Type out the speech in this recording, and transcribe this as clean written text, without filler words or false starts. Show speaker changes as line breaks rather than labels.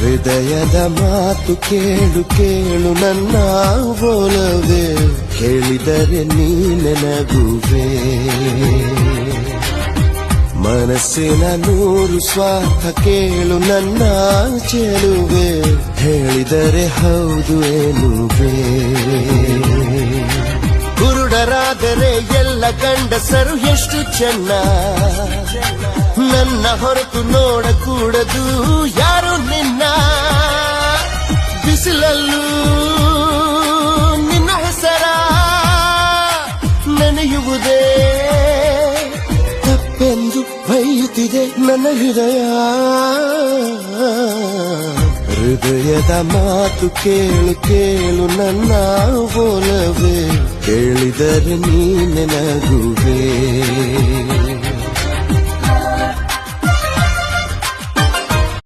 ಹೃದಯದ ಮಾತು ಕೇಳು ಕೇಳು ನನ್ನ ಒಲವೇ, ಹೇಳಿದರೆ ನೀ ನನಗುವೆ. ಮನಸ್ಸಿನ ನೂರು ಸ್ವಾರ್ಥ ಕೇಳು ನನ್ನ ಚೆಲುವೆ, ಹೇಳಿದರೆ ಹೌದು ಎನ್ನುವೆ. ಕುರುಡರಾದರೆ ಎಲ್ಲ ಗಂಡಸರು ಎಷ್ಟು ಚೆನ್ನ, ನನ್ನ ಹೊರತು ನೋಡಕೂಡದು ಯಾರು ನಿನ್ನ. ಬಿಸಿಲಲ್ಲೂ ನಿನ್ನ ಹೆಸರ ನೆನೆಯುವುದೇ ತಪ್ಪೆಂದು ಬೈಯುತ್ತಿದೆ ನನ್ನ ಹೃದಯ. ಹೃದಯದ ಮಾತು ಕೇಳು ಕೇಳು ನನ್ನ ಒಲವೇ, ಕೇಳಿದರೆ ನೀ ನನಗುವೆ.